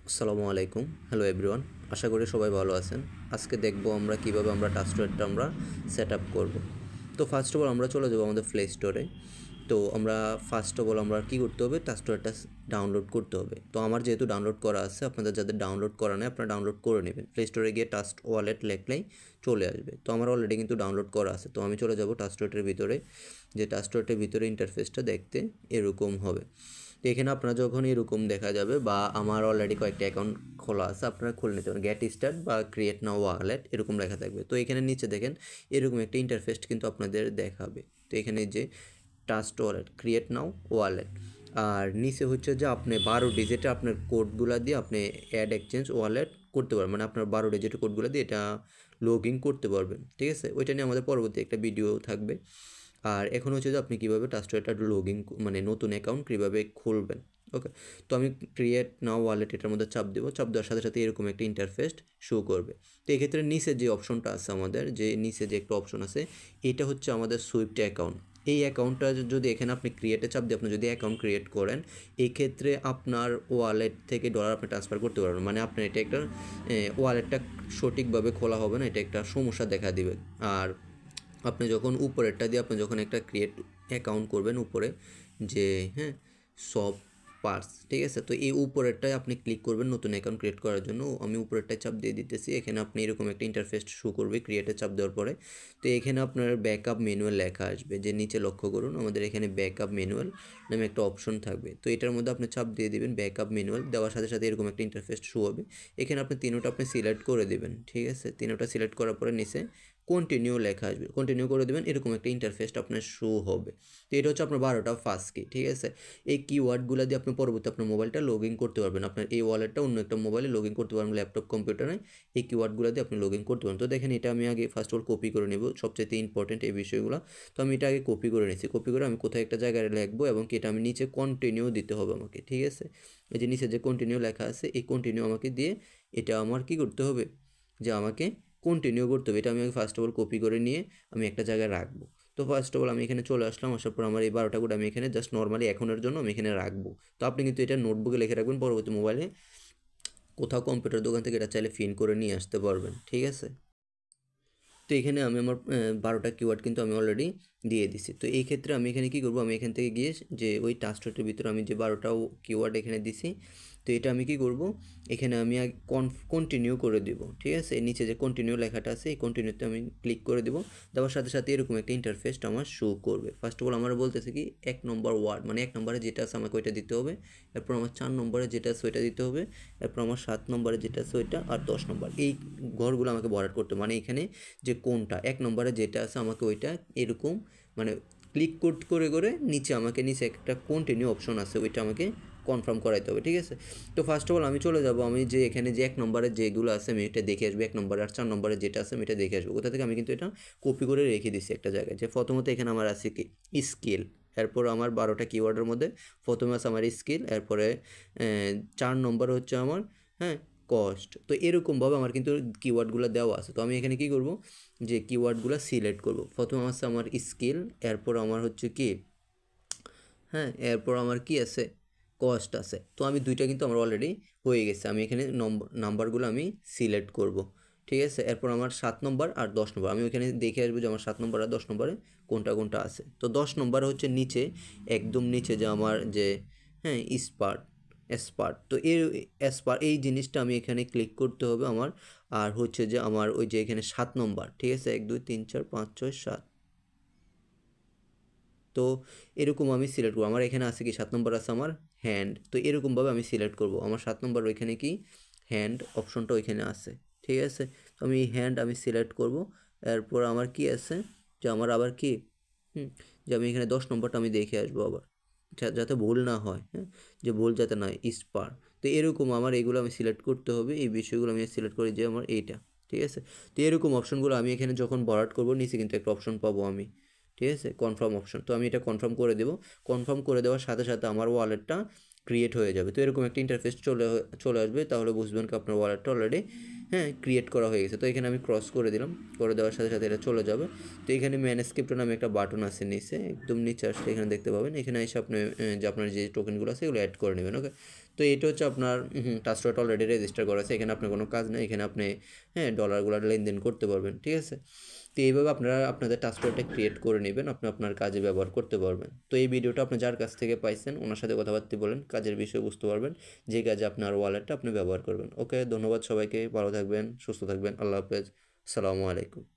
আসসালামু আলাইকুম। Hello everyone, আশা করি সবাই ভালো আছেন। আজকে দেখব আমরা কিভাবে ট্রাস্টওয়ার্ডটা আমরা সেট আপ করবো। তো ফার্স্ট অফ অল আমরা চলে যাবো আমাদের প্লে স্টোরে। তো আমরা ফার্স্ট অফ অল আমরা কী করতে হবে, ট্রাস্টওয়ার্ডটা ডাউনলোড করতে হবে। তো আমার যেহেতু ডাউনলোড করা আছে, আপনাদের যাদের ডাউনলোড করা নেই আপনারা ডাউনলোড করে নেবেন। প্লে স্টোরে গিয়ে ট্রাস্ট ওয়ালেট লেখলেই চলে আসবে। তো আমার অলরেডি কিন্তু ডাউনলোড করা আছে। তো আমি চলে যাব ট্রাস্টওয়ার্ডের ভিতরে। যে ট্রাস্টওয়ার্ডের ভিতরে ইন্টারফেসটা দেখতে এরকম হবে। তো এখানে আপনারা যখন এরকম দেখা যাবে, বা আমার অলরেডি কয়েকটা অ্যাকাউন্ট খোলা আছে, আপনারা খুলে নিতে পারেন। গেট স্টার্ট বা ক্রিয়েট নাও ওয়ালেট এরকম লেখা থাকবে। তো এখানে নিচে দেখেন এরকম একটা ইন্টারফেস কিন্তু আপনাদের দেখাবে। তো এখানে যে trust wallet, create new wallet, আর নিচে হচ্ছে যে আপনি 12 ডিজিটে আপনার কোডগুলো দিয়ে আপনি অ্যাড এক্সচেঞ্জ ওয়ালেট করতে পারবেন। মানে আপনার 12 ডিজিটের কোডগুলো দিয়ে এটা লগ ইন করতে পারবেন। ঠিক আছে, ওইটা নিয়ে আমাদের পরবর্তী একটা ভিডিও থাকবে। আর এখন হচ্ছে যে আপনি কীভাবে ট্রাস্টওয়ার্ডটা লগ ইন, মানে নতুন অ্যাকাউন্ট কীভাবে খুলবেন। ওকে, তো আমি ক্রিয়েট নাও ওয়ালেট এটার মধ্যে চাপ দেবো। চাপ দেওয়ার সাথে সাথে এরকম একটা ইন্টারফেস শো করবে। তো এক্ষেত্রে নিচে যে অপশনটা আছে, আমাদের যে নিচে যে একটা অপশন আছে, এটা হচ্ছে আমাদের সুইফট অ্যাকাউন্ট। এই অ্যাকাউন্টটা যদি এখানে আপনি ক্রিয়েটে চাপ দিয়ে আপনি যদি অ্যাকাউন্ট ক্রিয়েট করেন, এই ক্ষেত্রে আপনার ওয়ালেট থেকে ডলার আপনি ট্রান্সফার করতে পারবেন। মানে আপনার এটা একটা ওয়ালেটটা সঠিকভাবে খোলা হবে না, এটা একটা সমস্যা দেখা দিবে। আর আপনি যখন উপরেরটা দিয়ে আপনি যখন একটা ক্রিয়েট অ্যাকাউন্ট করবেন, উপরে যে সব পার্টস, ঠিক আছে, তো এই উপরেরটায় আপনি ক্লিক করবেন নতুন অ্যাকাউন্ট ক্রিয়েট করার জন্য। আমি উপরেরটায় চাপ দিয়ে দিতেছি। এখানে আপনি এরকম একটা ইন্টারফেস শো করবে ক্রিয়েটে চাপ দেওয়ার পরে। তো এখানে আপনার ব্যাকআপ ম্যানুয়াল লেখা আসবে, যে নিচে লক্ষ্য করুন আমাদের এখানে ব্যাকআপ ম্যানুয়াল নামে একটা অপশন থাকবে। তো এটার মধ্যে আপনি চাপ দিয়ে দিবেন। ব্যাকআপ ম্যানুয়াল দেওয়ার সাথে সাথে এরকম একটা ইন্টারফেস শো হবে। এখানে আপনি তিনোটা আপনি সিলেক্ট করে দেবেন। ঠিক আছে, তিনোটা সিলেক্ট করার পরে নিচে কন্টিনিউ লেখা আসবে, কন্টিনিউ করে দেবেন। এরকম একটা ইন্টারফেসটা আপনার শো হবে। তো এটা হচ্ছে আপনার 12টা ফার্স্ট কি। ঠিক আছে, এই কিওয়ার্ডগুলো দিয়ে আপনি পরবর্তী আপনার মোবাইলটা লগ ইন করতে পারবেন। আপনার এই ওয়ালেটটা অন্য একটা মোবাইলে লগ ইন করতে পারবেন, ল্যাপটপ কম্পিউটারে এই কিওয়ার্ডগুলো দিয়ে আপনি লগ ইন করতে পারবেন। তো দেখেন এটা আমি আগে ফার্স্ট অফ অল কপি করে নেব, সবচেয়ে ইম্পর্টেন্ট এই বিষয়গুলো। তো আমি এটা আগে কপি করে নিচ্ছি। কপি করে আমি কোথায় একটা জায়গায় লিখবো, এবং এটা আমি নিচে কন্টিনিউ দিতে হবে আমাকে। ঠিক আছে, এই যে নিচে যে কন্টিনিউ লেখা আছে, এই কন্টিনিউ আমাকে দিয়ে এটা আমার কি করতে হবে, যে আমাকে কন্টিনিউ করতে হবে। এটা আমি ফার্স্ট অফ অল কপি করে নিয়ে আমি একটা জায়গায় রাখবো। তো ফার্স্ট অফ অল আমি এখানে চলে আসলাম। আসার পর আমার এই 12টা কোড আমি এখানে জাস্ট নর্মালি এখনের জন্য আমি এখানে রাখবো। তো আপনি কিন্তু এটা নোটবুকে লিখে রাখবেন, পরবর্তী মোবাইলে কোথাও কম্পিউটার দোকান থেকে এটা চাইলে প্রিন্ট করে নিয়ে আসতে পারবেন। ঠিক আছে, তো এখানে আমি আমার 12টা কিওয়ার্ড কিন্তু আমি অলরেডি দিয়ে দিছি। তো এই ক্ষেত্রে আমি এখানে কী করবো, আমি এখান থেকে গিয়ে যে ওই টাস্কটার ভিতরে আমি যে 12টাও কিওয়ার্ড এখানে দিছি, তো এটা আমি কি করব, এখানে আমি কন্টিনিউ করে দেব। ঠিক আছে, নিচে যে কন্টিনিউ লেখাটা আছে এই কন্টিনিউতে আমি ক্লিক করে দেবো। দেওয়ার সাথে সাথে এরকম একটা ইন্টারফেসটা আমার শো করবে। ফার্স্ট অফ অল আমরা বলতেছি কি 1 নম্বর ওয়ার্ড, মানে 1 নম্বরে যেটা আছে আমাকে ওইটা দিতে হবে। এরপর আমার 4 নম্বরে যেটা আছে ওইটা দিতে হবে। এরপর আমার 7 নম্বরে যেটা আছে ওইটা, আর 10 নম্বর এই ঘরগুলো আমাকে ভরাট করতে, মানে এখানে যে কোনটা 1 নম্বরে যেটা আছে আমাকে ওইটা এরকম মানে ক্লিক করে করে নিচে আমাকে নিচে একটা কন্টিনিউ অপশন আছে ওইটা আমাকে কনফার্ম করাইতে হবে। ঠিক আছে, তো ফার্স্ট অফ অল আমি চলে যাব, আমি যে এখানে যে 1 নম্বরে যেগুলো আছে আমি এটা দেখে আসবো। 1 নম্বরে আর 4 নম্বরে যেটা আছে আমি এটা দেখে আসবো। কোথা থেকে আমি কিন্তু এটা কপি করে রেখে দিচ্ছি একটা জায়গায়। যে প্রথমত এখানে আমার আছে কি স্কিল, এরপর আমার 12টা কিওয়ার্ডের মধ্যে প্রথমে আছে আমার স্কিল, এরপরে 4 নম্বর হচ্ছে আমার কস্ট। তো এরকমভাবে আমার কিন্তু কিওয়ার্ডগুলো দেওয়া আছে। তো আমি এখানে কি করব, যে কিওয়ার্ডগুলো সিলেক্ট করব। প্রথমে আছে আমার স্কিল, এরপর আমার হচ্ছে কি এরপর আমার কি আছে কস্ট আছে। তো আমি দুইটা কিন্তু আমার অলরেডি হয়ে গেছে। আমি এখানে নাম্বারগুলো আমি সিলেক্ট করব। ঠিক আছে, এরপর আমার 7 নম্বর আর 10 নম্বর আমি ওইখানে দেখে আসবো যে আমার 7 নম্বর আর 10 নম্বরে কোনটা কোনটা আছে। তো 10 নম্বরে হচ্ছে নিচে একদম নিচে যে আমার যে স্পার্ট এসপার্ট, তো এর এসপার এই জিনিসটা আমি এখানে ক্লিক করতে হবে আমার। আর হচ্ছে যে আমার ওই যে এখানে 7 নম্বর, ঠিক আছে, 1 2 3 4 5 6 7, তো এরকম আমি সিলেক্ট করবো। আমার এখানে আছে কি 7 নম্বর আছে আমার হ্যান্ড। তো এরকমভাবে আমি সিলেক্ট করব। আমার 7 নম্বর ওইখানে কি হ্যান্ড অপশনটা ওইখানে আছে। ঠিক আছে, তো আমি হ্যান্ড আমি সিলেক্ট করব। এরপর আমার কি আছে, যে আমার আবার কি যে আমি এখানে 10 নম্বরটা আমি দেখে আসবো আবার, যাতে ভুল না হয়, যে ভুল যাতে না হয় স্পার। তো এরকম আমার এইগুলো আমি সিলেক্ট করতে হবে। এই বিষয়গুলো আমি সিলেক্ট করি যে আমার এইটা। ঠিক আছে, তো এরকম অপশনগুলো আমি এখানে যখন ভরাট করব নিচে কিন্তু একটা অপশন পাবো আমি। ঠিক আছে, কনফার্ম অপশন। তো আমি এটা কনফার্ম করে দেবো। কনফার্ম করে দেওয়ার সাথে সাথে আমার ওয়ালেটটা ক্রিয়েট হয়ে যাবে। তো এরকম একটা ইন্টারফেস চলে আসবে। তাহলে বুঝবেন কি আপনার ওয়ালেটটা অলরেডি হ্যাঁ ক্রিয়েট করা হয়ে গেছে। তো এখানে আমি ক্রস করে দিলাম, করে দেওয়ার সাথে সাথে এটা চলে যাবে। তো এখানে ম্যানস্ক্রিপ্ট নামে একটা বাটন আছে নিচে, একদম নিচে আসলে এখানে দেখতে পাবেন। এখানে এসে আপনি যে আপনার যে টোকেনগুলো আছে এগুলো অ্যাড করে নেবেন। ওকে, তো এটা হচ্ছে আপনার ট্রাস্টওয়ালেট অলরেডি রেজিস্টার করা আছে। এখানে আপনার কোনো কাজ নেই, এখানে আপনি ডলারগুলো লেনদেন করতে পারবেন, ঠিক আছে। তো এইভাবে আপনারা আপনাদের ট্রাস্টওয়ালেটটা ক্রিয়েট করে নেবেন, আপনি আপনার কাজে ব্যবহার করতে পারবেন। তো এই ভিডিওটা আপনি যার কাছ থেকে পাইছেন ওনার সাথে কথাবার্তা বলেন, কাজের বিষয়ে বুঝতে পারবেন, যে কাজে আপনার ওয়ালেটটা আপনি ব্যবহার করবেন। ওকে, ধন্যবাদ সবাইকে, ভালো থাকবেন, সুস্থ থাকবেন, আল্লাহ হাফেজ, সালামু আলাইকুম।